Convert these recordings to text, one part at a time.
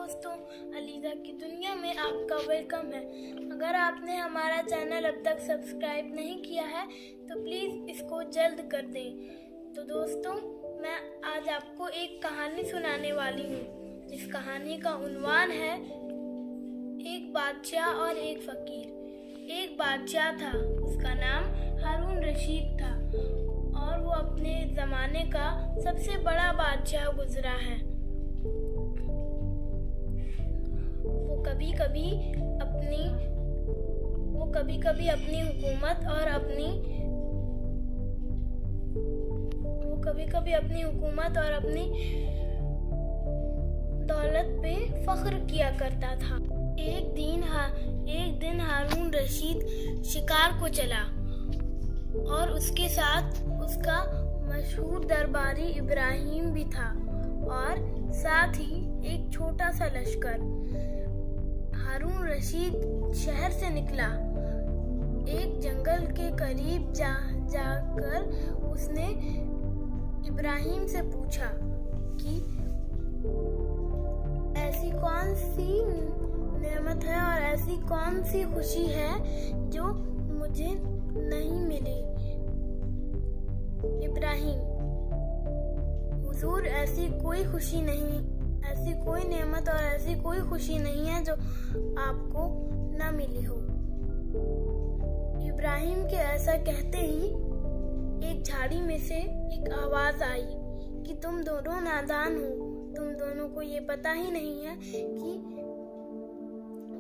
दोस्तों, अलीज़ा की दुनिया में आपका वेलकम है। अगर आपने हमारा चैनल अब तक सब्सक्राइब नहीं किया है तो प्लीज़ इसको जल्द कर दें। तो दोस्तों, मैं आज आपको एक कहानी सुनाने वाली हूँ जिस कहानी का उन्वान है एक बादशाह और एक फकीर। एक बादशाह था, उसका नाम हारून रशीद था और वो अपने ज़माने का सबसे बड़ा बादशाह गुजरा है। वो कभी कभी अपनी हुकूमत और अपनी दौलत पे फख्र किया करता था। एक दिन हारून रशीद शिकार को चला और उसके साथ उसका मशहूर दरबारी इब्राहिम भी था और साथ ही एक छोटा सा लश्कर। हारून रशीद शहर से निकला। एक जंगल के करीब जाकर उसने इब्राहिम से पूछा कि ऐसी कौन सी नेमत है और ऐसी कौन सी खुशी है जो मुझे नहीं मिली। इब्राहिम: हुजूर, ऐसी कोई खुशी नहीं, ऐसी कोई नेमत और ऐसी कोई खुशी नहीं है जो आपको न मिली हो। इब्राहिम के ऐसा कहते ही एक झाड़ी में से एक आवाज आई कि तुम दोनों नादान हो, तुम दोनों को ये पता ही नहीं है कि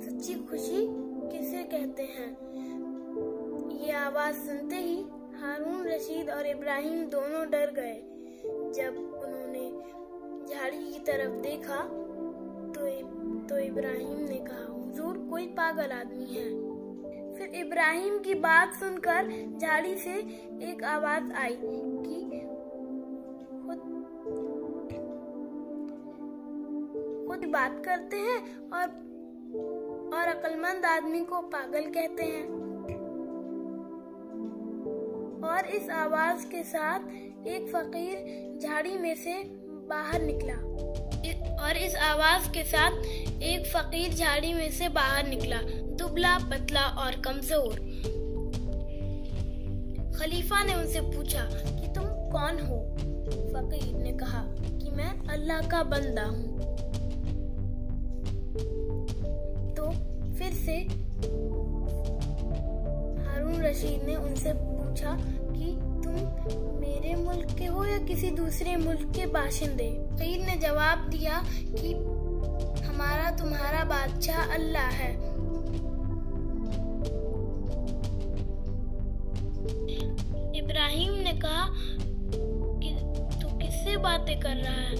सच्ची खुशी किसे कहते हैं। ये आवाज सुनते ही हारून रशीद और इब्राहिम दोनों डर गए। जब उन्होंने झाड़ी की तरफ देखा तो इब्राहिम ने कहा, हुजूर, कोई पागल आदमी है। फिर इब्राहिम की बात सुनकर झाड़ी से एक आवाज आई कि खुद बात करते हैं और अक्लमंद आदमी को पागल कहते हैं। और इस आवाज के साथ एक फकीर झाड़ी में से बाहर निकला, दुबला पतला और कमजोर। खलीफा ने उनसे पूछा कि तुम कौन हो। फकीर ने कहा कि मैं अल्लाह का बंदा हूँ। तो फिर से हारून रशीद ने उनसे पूछा कि तुम मेरे मुल्क के हो या किसी दूसरे मुल्क के बाशिंदे। फकीर ने जवाब दिया कि हमारा तुम्हारा बादशाह अल्लाह है। इब्राहिम ने कहा कि तू किससे बातें कर रहा है।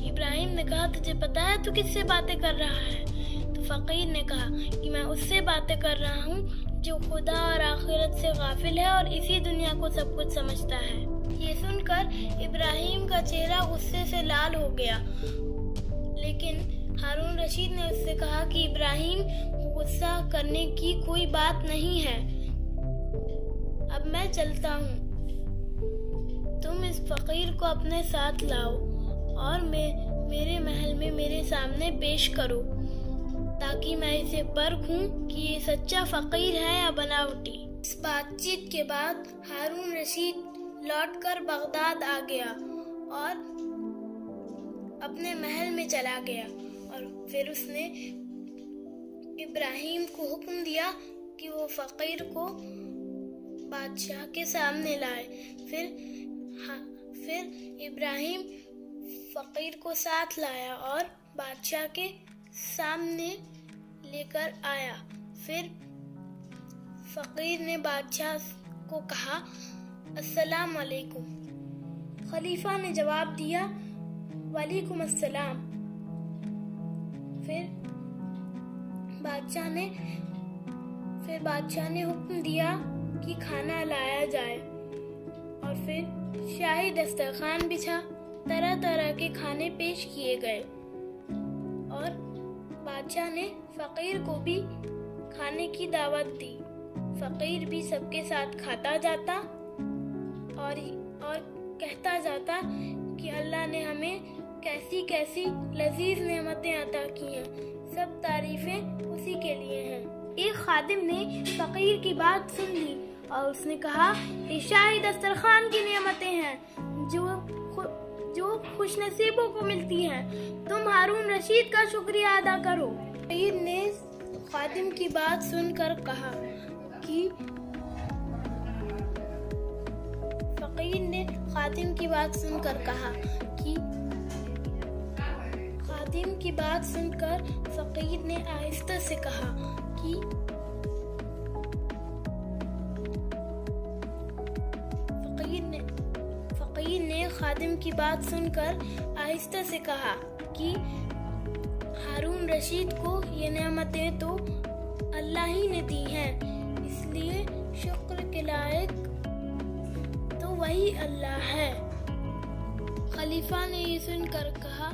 इब्राहिम ने कहा, तुझे पता है तू किससे बातें कर रहा है। तो फकीर ने कहा कि मैं उससे बातें कर रहा हूँ जो खुदा और आखिरत से गाफिल है और इसी दुनिया को सब कुछ समझता है। ये सुनकर इब्राहिम का चेहरा गुस्से से लाल हो गया, लेकिन हारून रशीद ने उससे कहा कि इब्राहिम, गुस्सा करने की कोई बात नहीं है, अब मैं चलता हूँ। तुम इस फकीर को अपने साथ लाओ और मेरे महल में मेरे सामने पेश करो ताकि मैं इसे परखूं कि ये सच्चा फकीर है या बनावटी। इस बातचीत के बाद हारून रशीद लौटकर बगदाद आ गया और अपने महल में चला गया और फिर उसने इब्राहिम को हुक्म दिया कि वो फकीर को बादशाह के सामने लाए। फिर इब्राहिम फकीर को साथ लाया और बादशाह के सामने लेकर आया। फिर फकीर ने बादशाह को कहा, अस्सलाम वालेकुम। खलीफा ने जवाब दिया, वालेकुम अस्सलाम। फिर बादशाह ने हुक्म दिया कि खाना लाया जाए और फिर शाही दस्तरखान बिछा, तरह तरह के खाने पेश किए गए और बादशाह ने फकीर को भी खाने की दावत दी। फकीर भी सबके साथ खाता जाता और कहता जाता कि अल्लाह ने हमें कैसी कैसी लजीज नेमतें अता की हैं, सब तारीफें उसी के लिए हैं। एक खादिम ने फकीर की बात सुन ली और उसने कहा, ये शाही दस्तरखान की नेमतें हैं जो खुश नसीबों को मिलती हैं। तुम हारून रशीद का शुक्रिया अदा करो। फकीर ने खादिम की बात सुनकर कहा कि फकीर ने आहिस्ता से कहा कि फकीर ने खादिम की बात सुनकर आहिस्ता से कहा कि हारून रशीद को ये नेमतें तो अल्लाह ही ने दी हैं, इसलिए शुक्र के लायक तो वही अल्लाह है। खलीफा ने ये सुनकर कहा